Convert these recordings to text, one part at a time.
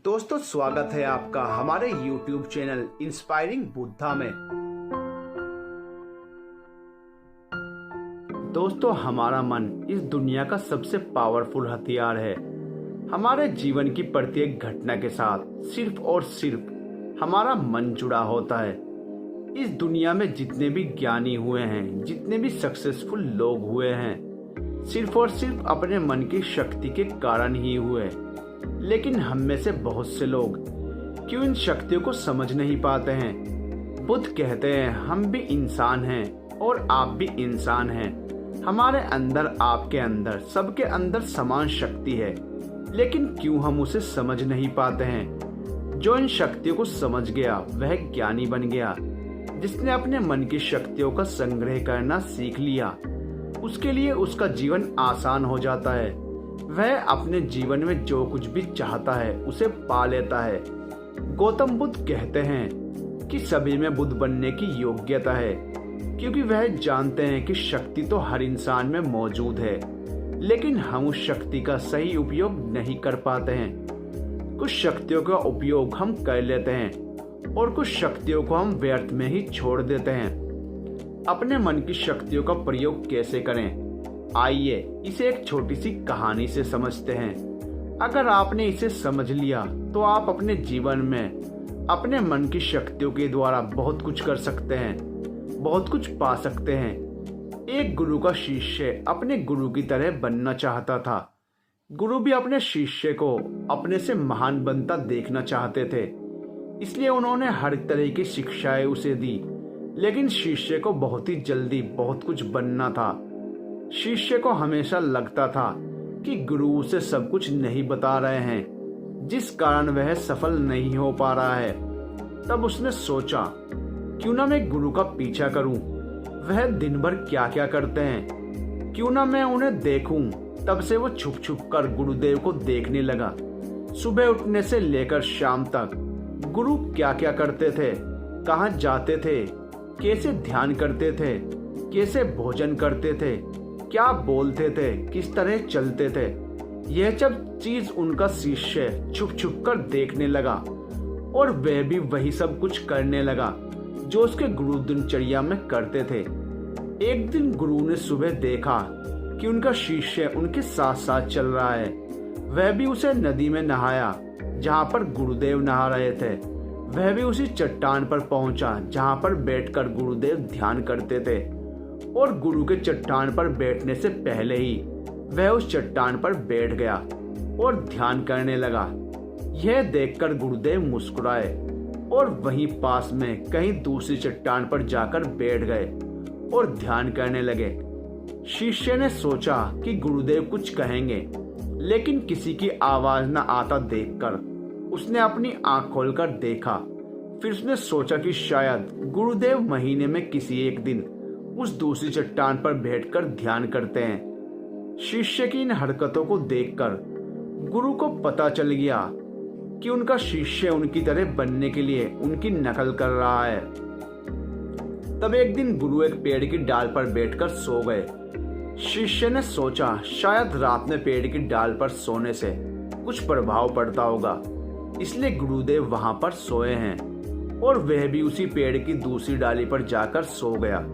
दोस्तों, स्वागत है आपका हमारे YouTube चैनल इंस्पायरिंग बुद्धा में। दोस्तों, हमारा मन इस दुनिया का सबसे पावरफुल हथियार है। हमारे जीवन की प्रत्येक घटना के साथ सिर्फ और सिर्फ हमारा मन जुड़ा होता है। इस दुनिया में जितने भी ज्ञानी हुए हैं, जितने भी सक्सेसफुल लोग हुए हैं, सिर्फ और सिर्फ अपने मन की शक्ति के कारण ही हुए। लेकिन हम में से बहुत से लोग क्यों इन शक्तियों को समझ नहीं पाते हैं। बुद्ध कहते हैं, हम भी इंसान हैं और आप भी इंसान हैं। हमारे अंदर, आपके अंदर, सबके अंदर समान शक्ति है, लेकिन क्यों हम उसे समझ नहीं पाते हैं। जो इन शक्तियों को समझ गया वह ज्ञानी बन गया। जिसने अपने मन की शक्तियों का संग्रह करना सीख लिया, उसके लिए उसका जीवन आसान हो जाता है। वह अपने जीवन में जो कुछ भी चाहता है उसे पा लेता है। गौतम बुद्ध कहते हैं कि सभी में बुद्ध बनने की योग्यता है, क्योंकि वह जानते हैं कि शक्ति तो हर इंसान में मौजूद है, लेकिन हम उस शक्ति का सही उपयोग नहीं कर पाते हैं। कुछ शक्तियों का उपयोग हम कर लेते हैं और कुछ शक्तियों को हम व्यर्थ में ही छोड़ देते हैं। अपने मन की शक्तियों का प्रयोग कैसे करें, आइए इसे एक छोटी सी कहानी से समझते हैं। अगर आपने इसे समझ लिया तो आप अपने जीवन में अपने मन की शक्तियों के द्वारा बहुत कुछ कर सकते हैं, बहुत कुछ पा सकते हैं। एक गुरु का शिष्य अपने गुरु की तरह बनना चाहता था। गुरु भी अपने शिष्य को अपने से महान बनता देखना चाहते थे, इसलिए उन्होंने हर तरह की शिक्षाएं उसे दी। लेकिन शिष्य को बहुत ही जल्दी बहुत कुछ बनना था। शिष्य को हमेशा लगता था कि गुरु उसे सब कुछ नहीं बता रहे हैं, जिस कारण वह सफल नहीं हो पा रहा है। तब उसने सोचा, क्यों ना मैं गुरु का पीछा करूं। वह दिन भर क्या क्या करते हैं, क्यों ना मैं उन्हें देखूं। तब से वो छुप छुप कर गुरुदेव को देखने लगा। सुबह उठने से लेकर शाम तक गुरु क्या क्या करते थे, कहाँ जाते थे, कैसे ध्यान करते थे, कैसे भोजन करते थे, क्या बोलते थे, किस तरह चलते थे। यह सब चीज उनका शिष्य छुप छुप कर देखने लगा और वह भी वही सब कुछ करने लगा जो उसके गुरु दिनचर्या में करते थे। एक दिन गुरु ने सुबह देखा कि उनका शिष्य उनके साथ साथ चल रहा है। वह भी उसे नदी में नहाया जहाँ पर गुरुदेव नहा रहे थे। वह भी उसी चट्टान पर पहुंचा जहाँ पर बैठकर गुरुदेव ध्यान करते थे, और गुरु के चट्टान पर बैठने से पहले ही वह उस चट्टान पर बैठ गया और ध्यान करने लगा। यह देखकर गुरुदेव मुस्कुराए और वहीं पास में कहीं दूसरी चट्टान पर जाकर बैठ गए और ध्यान करने लगे। शिष्य ने सोचा कि गुरुदेव कुछ कहेंगे, लेकिन किसी की आवाज न आता देखकर उसने अपनी आंख खोलकर देखा। फिर उसने सोचा कि शायद गुरुदेव महीने में किसी एक दिन उस दूसरी चट्टान पर बैठकर ध्यान करते हैं। शिष्य की इन हरकतों को देखकर गुरु को पता चल गया कि उनका शिष्य उनकी तरह बनने के लिए उनकी नकल कर रहा है। तब एक दिन गुरु एक पेड़ की डाल पर बैठकर सो गए। शिष्य ने सोचा, शायद रात में पेड़ की डाल पर सोने से कुछ प्रभाव पड़ता होगा, इसलिए गुरुदेव वहां पर सोए हैं, और वह भी उसी पेड़ की दूसरी डाली पर जाकर सो गया।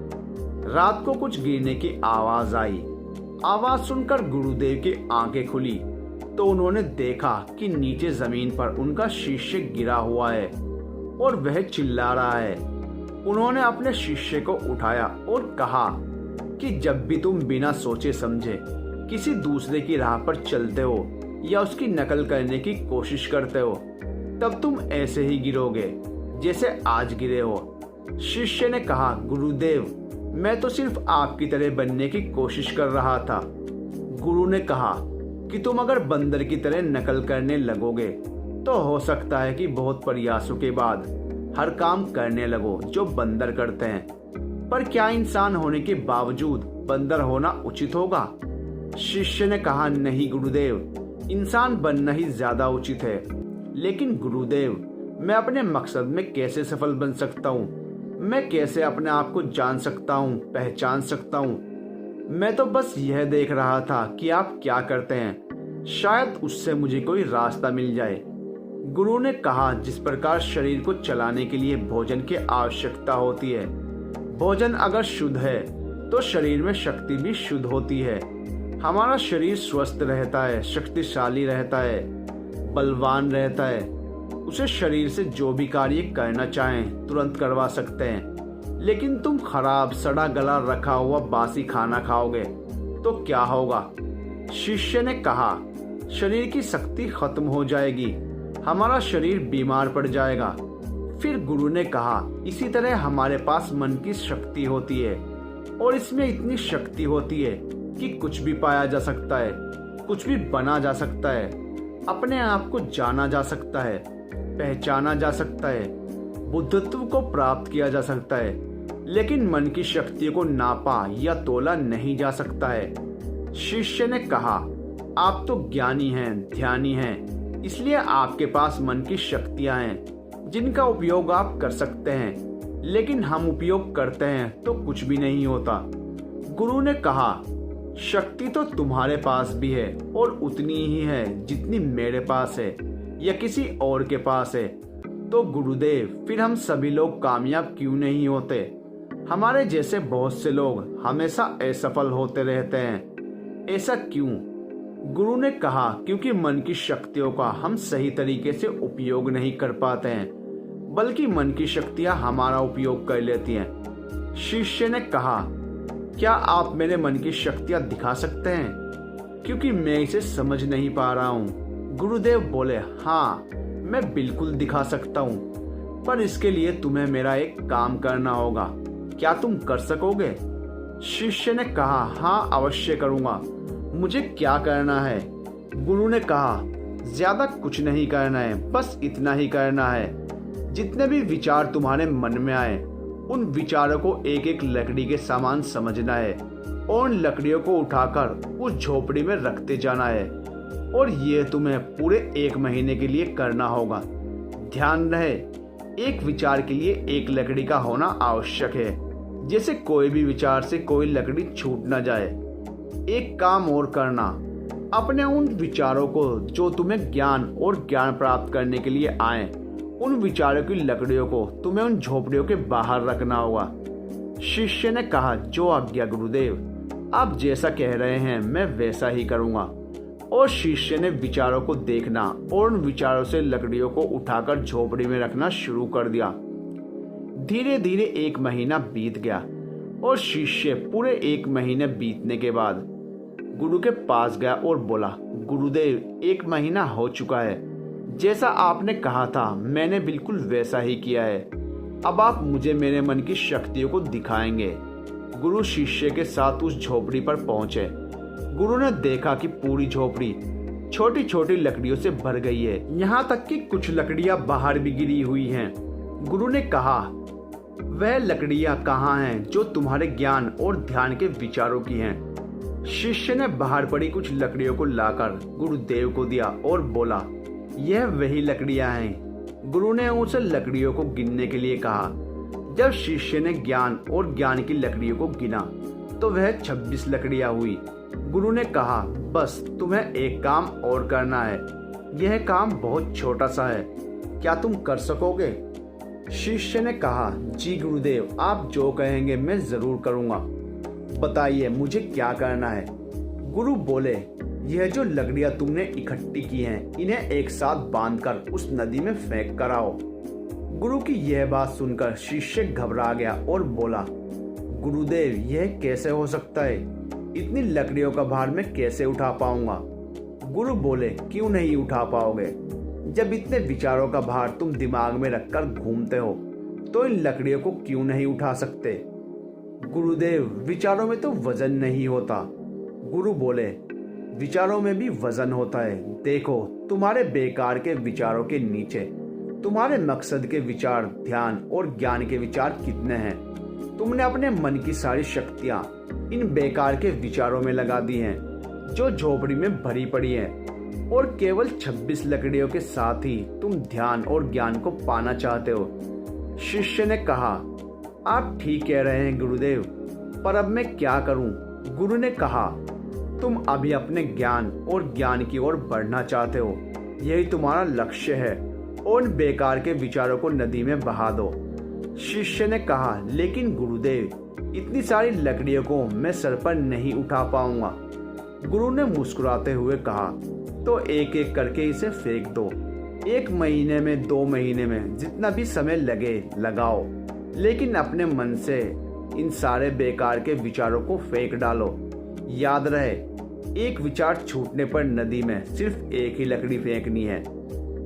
रात को कुछ गिरने की आवाज आई। आवाज सुनकर गुरुदेव की आंखें खुली तो उन्होंने देखा कि नीचे जमीन पर उनका शिष्य गिरा हुआ है और वह चिल्ला रहा है। उन्होंने अपने शिष्य को उठाया और कहा कि जब भी तुम बिना सोचे समझे किसी दूसरे की राह पर चलते हो या उसकी नकल करने की कोशिश करते हो, तब तुम ऐसे ही गिरोगे जैसे आज गिरे हो। शिष्य ने कहा, गुरुदेव, मैं तो सिर्फ आपकी तरह बनने की कोशिश कर रहा था। गुरु ने कहा कि तुम अगर बंदर की तरह नकल करने लगोगे तो हो सकता है कि बहुत प्रयासों के बाद हर काम करने लगो जो बंदर करते हैं। पर क्या इंसान होने के बावजूद बंदर होना उचित होगा? शिष्य ने कहा, नहीं गुरुदेव, इंसान बनना ही ज्यादा उचित है। लेकिन गुरुदेव, मैं अपने मकसद में कैसे सफल बन सकता हूँ? मैं कैसे अपने आप को जान सकता हूँ, पहचान सकता हूँ? मैं तो बस यह देख रहा था कि आप क्या करते हैं, शायद उससे मुझे कोई रास्ता मिल जाए। गुरु ने कहा, जिस प्रकार शरीर को चलाने के लिए भोजन की आवश्यकता होती है, भोजन अगर शुद्ध है तो शरीर में शक्ति भी शुद्ध होती है। हमारा शरीर स्वस्थ रहता है, शक्तिशाली रहता है, बलवान रहता है। उसे शरीर से जो भी कार्य करना चाहें तुरंत करवा सकते हैं। लेकिन तुम खराब सड़ा गला रखा हुआ बासी खाना खाओगे तो क्या होगा? शिष्य ने कहा, शरीर की शक्ति खत्म हो जाएगी, हमारा शरीर बीमार पड़ जाएगा। फिर गुरु ने कहा, इसी तरह हमारे पास मन की शक्ति होती है और इसमें इतनी शक्ति होती है कि कुछ भी पाया जा सकता है, कुछ भी बना जा सकता है, अपने आप को जाना जा सकता है, पहचाना जा सकता है, बुद्धत्व को प्राप्त किया जा सकता है। लेकिन मन की शक्ति को नापा या तोला नहीं जा सकता है। शिष्य ने कहा, आप तो ज्ञानी हैं, ध्यानी हैं, इसलिए आपके पास मन की शक्तियां हैं जिनका उपयोग आप कर सकते हैं। लेकिन हम उपयोग करते हैं तो कुछ भी नहीं होता। गुरु ने कहा, शक्ति तो तुम्हारे पास भी है और उतनी ही है जितनी मेरे पास है या किसी और के पास है। तो गुरुदेव, फिर हम सभी लोग कामयाब क्यों नहीं होते? हमारे जैसे बहुत से लोग हमेशा असफल होते रहते हैं, ऐसा क्यों? गुरु ने कहा, क्योंकि मन की शक्तियों का हम सही तरीके से उपयोग नहीं कर पाते हैं, बल्कि मन की शक्तियां हमारा उपयोग कर लेती हैं। शिष्य ने कहा, क्या आप मेरे मन की शक्तियां दिखा सकते हैं? क्योंकि मैं इसे समझ नहीं पा रहा हूँ। गुरुदेव बोले, हाँ, मैं बिल्कुल दिखा सकता हूँ, पर इसके लिए तुम्हें मेरा एक काम करना होगा। क्या तुम कर सकोगे? शिष्य ने कहा, हाँ, अवश्य करूँगा। मुझे क्या करना है? गुरु ने कहा, ज्यादा कुछ नहीं करना है, बस इतना ही करना है। जितने भी विचार तुम्हारे मन में आए, उन विचारों को एक एक लकड़ी के समान समझना है और उन लकड़ियों को उठाकर उस झोपड़ी में रखते जाना है। और ये तुम्हें पूरे 1 महीने के लिए करना होगा। ध्यान रहे, एक विचार के लिए एक लकड़ी का होना आवश्यक है, जैसे कोई भी विचार से कोई लकड़ी छूट न जाए। एक काम और करना, अपने उन विचारों को जो तुम्हें ज्ञान और ज्ञान प्राप्त करने के लिए आए, उन विचारों की लकड़ियों को तुम्हें उन झोपड़ियों के बाहर रखना होगा। शिष्य ने कहा, जो आज्ञा गुरुदेव, आप जैसा कह रहे हैं मैं वैसा ही करूँगा। और शिष्य ने विचारों को देखना और उन विचारों से लकड़ियों को उठाकर झोपड़ी में रखना शुरू कर दिया। धीरे धीरे 1 महीना बीत गया और शिष्य पूरे 1 महीने बीतने के बाद गुरु के पास गया और बोला, गुरुदेव, 1 महीना हो चुका है, जैसा आपने कहा था मैंने बिल्कुल वैसा ही किया है। अब आप मुझे मेरे मन की शक्तियों को दिखाएंगे। गुरु शिष्य के साथ उस झोपड़ी पर पहुंचे। गुरु ने देखा कि पूरी झोपड़ी छोटी छोटी लकड़ियों से भर गई है, यहाँ तक कि कुछ लकड़ियां बाहर भी गिरी हुई हैं। गुरु ने कहा, वह लकड़ियां कहाँ हैं जो तुम्हारे ज्ञान और ध्यान के विचारों की हैं? शिष्य ने बाहर पड़ी कुछ लकड़ियों को लाकर गुरुदेव को दिया और बोला, यह वही लकड़ियां हैं। गुरु ने उसे लकड़ियों को गिनने के लिए कहा। जब शिष्य ने ज्ञान और ज्ञान की लकड़ियों को गिना तो वह 26 लकड़ियां हुई। गुरु ने कहा, बस तुम्हें एक काम और करना है, यह काम बहुत छोटा सा है, क्या तुम कर सकोगे? शिष्य ने कहा, जी गुरुदेव, आप जो कहेंगे मैं जरूर करूँगा, बताइए मुझे क्या करना है? गुरु बोले, यह जो लकड़ियां तुमने इकट्ठी की हैं, इन्हें एक साथ बांधकर उस नदी में फेंक कर आओ। गुरु की यह बात सुनकर शिष्य घबरा गया और बोला, गुरुदेव, यह कैसे हो सकता है? इतनी लकड़ियों का भार मैं कैसे उठा पाऊंगा? गुरु बोले, क्यों नहीं उठा पाओगे? जब इतने विचारों का भार तुम दिमाग में रखकर घूमते हो तो इन लकड़ियों को क्यों नहीं उठा सकते? गुरुदेव, विचारों में तो वजन नहीं होता। गुरु बोले, विचारों में भी वजन होता है। देखो, तुम्हारे बेकार के विचारों के नीचे तुम्हारे मकसद के विचार, ध्यान और ज्ञान के विचार कितने हैं? तुमने अपने मन की सारी शक्तियां इन बेकार के विचारों में लगा दी हैं जो झोपड़ी में भरी पड़ी हैं, और केवल 26 लकड़ियों के साथ ही तुम ध्यान और ज्ञान को पाना चाहते हो। शिष्य ने कहा, आप ठीक कह रहे हैं गुरुदेव, पर अब मैं क्या करूं? गुरु ने कहा, तुम अभी अपने ज्ञान और ज्ञान की ओर बढ़ना चाहते हो, यही तुम्हारा लक्ष्य है और उन बेकार के विचारों को नदी में बहा दो। शिष्य ने कहा, लेकिन गुरुदेव, इतनी सारी लकड़ियों को मैं सर पर नहीं उठा पाऊंगा। गुरु ने मुस्कुराते हुए कहा, तो एक एक करके इसे फेंक दो। 1 महीने में, 2 महीने में, जितना भी समय लगे लगाओ, लेकिन अपने मन से इन सारे बेकार के विचारों को फेंक डालो। याद रहे, एक विचार छूटने पर नदी में सिर्फ एक ही लकड़ी फेंकनी है।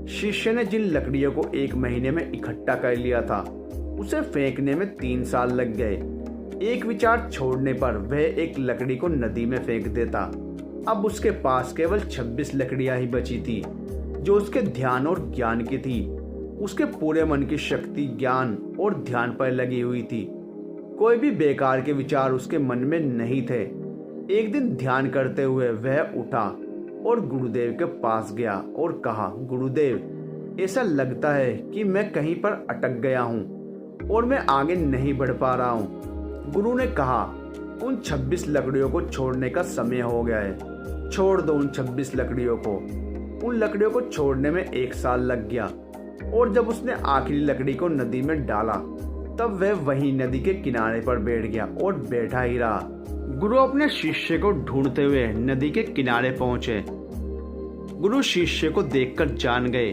शिष्य ने जिन लकड़ियों को 1 महीने में इकट्ठा कर लिया था, उसे फेंकने में 3 साल लग गए। एक विचार छोड़ने पर वह एक लकड़ी को नदी में फेंक देता। अब उसके पास केवल 26 लकड़ियां ही बची थी, जो उसके ध्यान और ज्ञान की थी। उसके पूरे मन की शक्ति ज्ञान और ध्यान पर लगी हुई थी। कोई भी बेकार के विचार उसके मन में नहीं थे। एक दिन ध्यान करते हुए वह उठा और गुरुदेव के पास गया और कहा, गुरुदेव, ऐसा लगता है कि मैं कहीं पर अटक गया हूँ और मैं आगे नहीं बढ़ पा रहा हूँ। गुरु ने कहा, उन 26 लकड़ियों को छोड़ने का समय हो गया है। छोड़ दो उन 26 लकड़ियों को। उन लकड़ियों को छोड़ने में 1 साल लग गया और जब उसने आखिरी लकड़ी को नदी में डाला, तब वह वहीं नदी के किनारे पर बैठ गया और बैठा ही रहा। गुरु अपने शिष्य को ढूंढते हुए नदी के किनारे पहुंचे। गुरु शिष्य को देखकर जान गए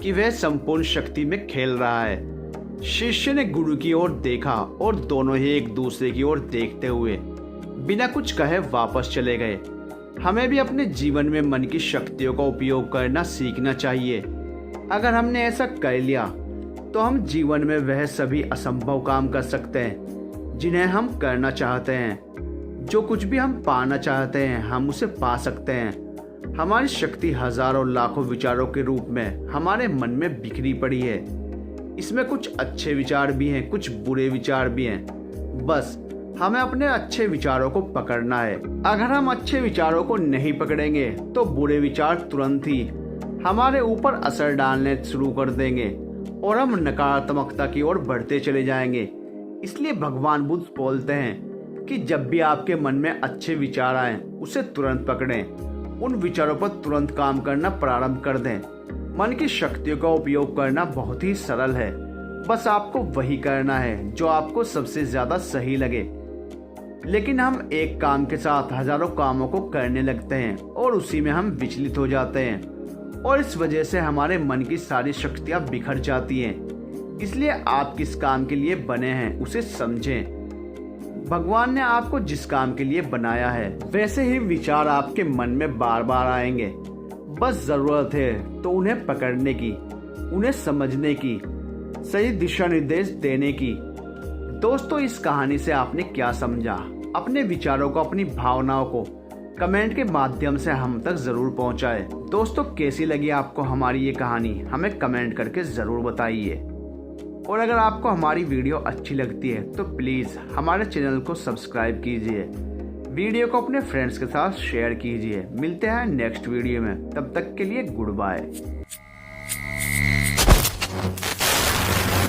कि वह संपूर्ण शक्ति में खेल रहा है। शिष्य ने गुरु की ओर देखा और दोनों ही एक दूसरे की ओर देखते हुए बिना कुछ कहे वापस चले गए। हमें भी अपने जीवन में मन की शक्तियों का उपयोग करना सीखना चाहिए। अगर हमने ऐसा कर लिया तो हम जीवन में वह सभी असंभव काम कर सकते हैं जिन्हें हम करना चाहते हैं। जो कुछ भी हम पाना चाहते हैं, हम उसे पा सकते हैं। हमारी शक्ति हजारों लाखों विचारों के रूप में हमारे मन में बिखरी पड़ी है। इसमें कुछ अच्छे विचार भी हैं, कुछ बुरे विचार भी हैं। बस हमें अपने अच्छे विचारों को पकड़ना है। अगर हम अच्छे विचारों को नहीं पकड़ेंगे तो बुरे विचार तुरंत ही हमारे ऊपर असर डालने शुरू कर देंगे और हम नकारात्मकता की ओर बढ़ते चले जाएंगे। इसलिए भगवान बुद्ध बोलते हैं कि जब भी आपके मन में अच्छे विचार आए, उसे तुरंत पकड़ें। उन विचारों पर तुरंत काम करना प्रारंभ कर दें। मन की शक्तियों का उपयोग करना बहुत ही सरल है। बस आपको वही करना है जो आपको सबसे ज्यादा सही लगे। लेकिन हम एक काम के साथ हजारों कामों को करने लगते हैं और उसी में हम विचलित हो जाते हैं और इस वजह से हमारे मन की सारी शक्तियां बिखर जाती हैं। इसलिए आप किस काम के लिए बने हैं उसे समझें। भगवान ने आपको जिस काम के लिए बनाया है, वैसे ही विचार आपके मन में बार बार आएंगे। बस जरूरत है तो उन्हें पकड़ने की, उन्हें समझने की, सही दिशा निर्देश देने की। दोस्तों, इस कहानी से आपने क्या समझा? अपने विचारों को, अपनी भावनाओं को कमेंट के माध्यम से हम तक जरूर पहुंचाएं। दोस्तों, कैसी लगी आपको हमारी ये कहानी? हमें कमेंट करके जरूर बताइए। और अगर आपको हमारी वीडियो अच्छी लगती है तो प्लीज हमारे चैनल को सब्सक्राइब कीजिए। वीडियो को अपने फ्रेंड्स के साथ शेयर कीजिए। मिलते हैं नेक्स्ट वीडियो में, तब तक के लिए गुड बाय।